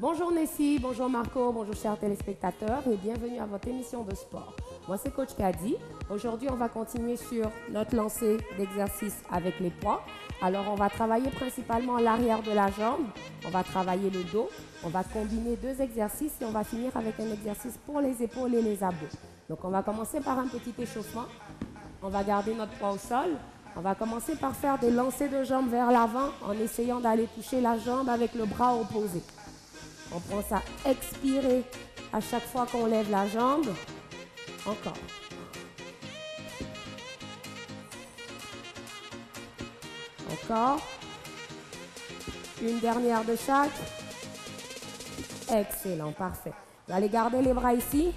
Bonjour Nessie, bonjour Marco, bonjour chers téléspectateurs et bienvenue à votre émission de sport. Moi c'est Coach Kadi. Aujourd'hui on va continuer sur notre lancée d'exercices avec les poids. Alors on va travailler principalement l'arrière de la jambe, on va travailler le dos, on va combiner deux exercices et on va finir avec un exercice pour les épaules et les abdos. Donc on va commencer par un petit échauffement, on va garder notre poids au sol. On va commencer par faire des lancers de jambes vers l'avant en essayant d'aller toucher la jambe avec le bras opposé. On pense à expirer à chaque fois qu'on lève la jambe. Encore. Encore. Une dernière de chaque. Excellent, parfait. Vous allez garder les bras ici.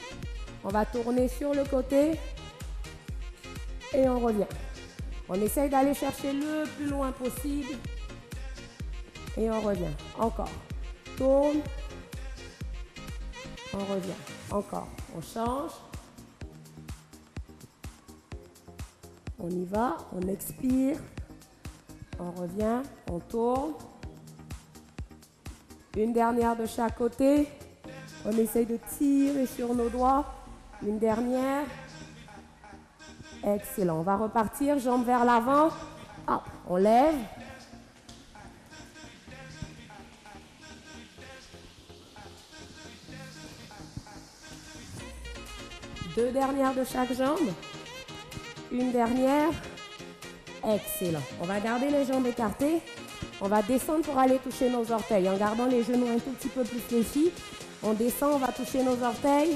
On va tourner sur le côté. Et on revient. On essaye d'aller chercher le plus loin possible. Et on revient. Encore. Tourne. On revient. Encore. On change. On y va. On expire. On revient. On tourne. Une dernière de chaque côté. On essaye de tirer sur nos doigts. Une dernière. Excellent. On va repartir. Jambes vers l'avant. Hop. On lève. Deux dernières de chaque jambe. Une dernière. Excellent. On va garder les jambes écartées. On va descendre pour aller toucher nos orteils en gardant les genoux un tout petit peu plus fléchis. On descend, on va toucher nos orteils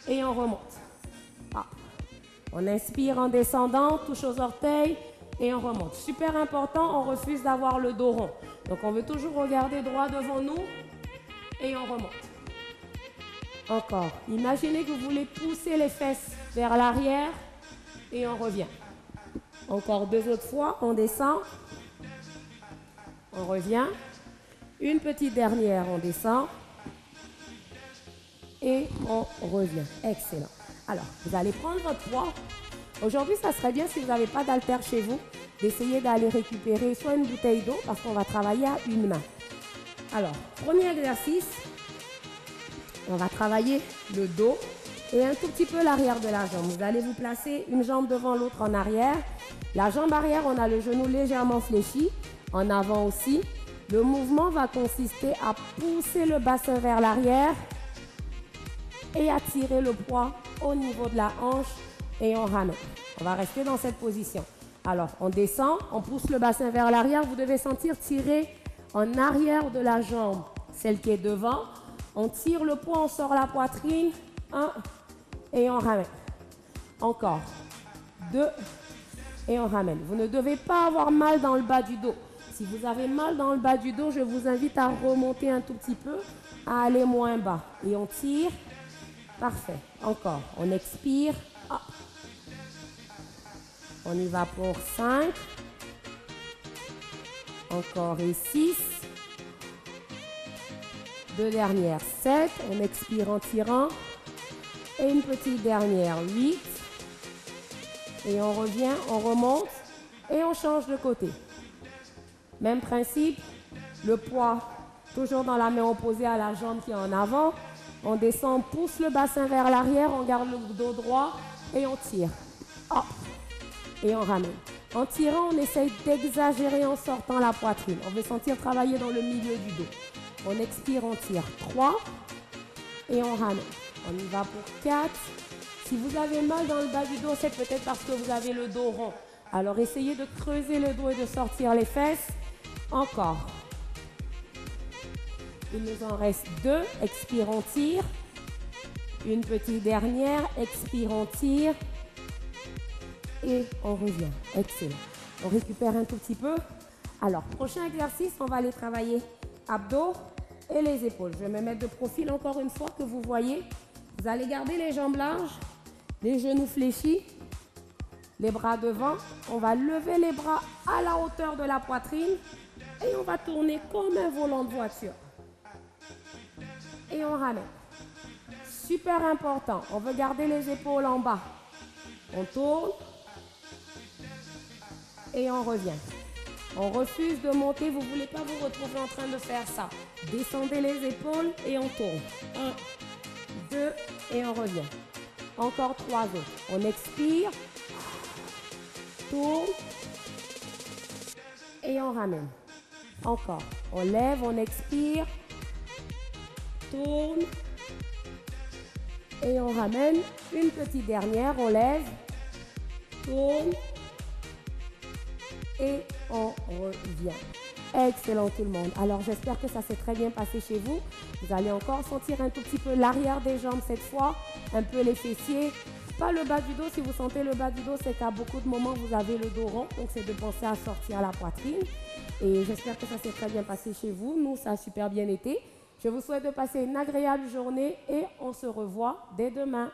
et on remonte. Ah. On inspire en descendant, touche aux orteils et on remonte. Super important, on refuse d'avoir le dos rond. Donc on veut toujours regarder droit devant nous et on remonte. Encore. Imaginez que vous voulez pousser les fesses vers l'arrière et on revient. Encore deux autres fois, on descend. On revient. Une petite dernière, on descend. Et on revient. Excellent. Alors, vous allez prendre votre poids. Aujourd'hui, ça serait bien si vous n'avez pas d'haltère chez vous, d'essayer d'aller récupérer soit une bouteille d'eau parce qu'on va travailler à une main. Alors, premier exercice. On va travailler le dos et un tout petit peu l'arrière de la jambe. Vous allez vous placer une jambe devant l'autre en arrière. La jambe arrière, on a le genou légèrement fléchi. En avant aussi. Le mouvement va consister à pousser le bassin vers l'arrière et à tirer le poids au niveau de la hanche et on ramène. On va rester dans cette position. Alors, on descend, on pousse le bassin vers l'arrière. Vous devez sentir tirer en arrière de la jambe, celle qui est devant. On tire le poids, on sort la poitrine. 1 et on ramène. Encore. 2 et on ramène. Vous ne devez pas avoir mal dans le bas du dos. Si vous avez mal dans le bas du dos, je vous invite à remonter un tout petit peu, à aller moins bas. Et on tire. Parfait. Encore. On expire. Hop. On y va pour 5. Encore et 6. Deux dernières, 7. On expire en tirant. Et une petite dernière, 8. Et on revient, on remonte. Et on change de côté. Même principe. Le poids, toujours dans la main opposée à la jambe qui est en avant. On descend, on pousse le bassin vers l'arrière. On garde le dos droit. Et on tire. Hop. Et on ramène. En tirant, on essaye d'exagérer en sortant la poitrine. On veut sentir travailler dans le milieu du dos. On expire, on tire. 3. Et on ramène. On y va pour 4. Si vous avez mal dans le bas du dos, c'est peut-être parce que vous avez le dos rond. Alors essayez de creuser le dos et de sortir les fesses. Encore. Il nous en reste 2. Expire, on tire. Une petite dernière. Expire, on tire. Et on revient. Excellent. On récupère un tout petit peu. Alors, prochain exercice, on va aller travailler abdos et les épaules. Je vais me mettre de profil encore une fois que vous voyez. Vous allez garder les jambes larges, les genoux fléchis, les bras devant. On va lever les bras à la hauteur de la poitrine et on va tourner comme un volant de voiture. Et on ramène. Super important. On veut garder les épaules en bas. On tourne et on revient. On refuse de monter, vous ne voulez pas vous retrouver en train de faire ça. Descendez les épaules et on tourne. 1, 2 et on revient. Encore 3 autres. On expire, tourne et on ramène. Encore. On lève, on expire, tourne et on ramène. Une petite dernière, on lève, tourne et on revient. Excellent tout le monde. Alors j'espère que ça s'est très bien passé chez vous. Vous allez encore sentir un tout petit peu l'arrière des jambes cette fois, un peu les fessiers. Pas le bas du dos. Si vous sentez le bas du dos, c'est qu'à beaucoup de moments vous avez le dos rond. Donc c'est de penser à sortir la poitrine. Et j'espère que ça s'est très bien passé chez vous. Nous, ça a super bien été. Je vous souhaite de passer une agréable journée et on se revoit dès demain.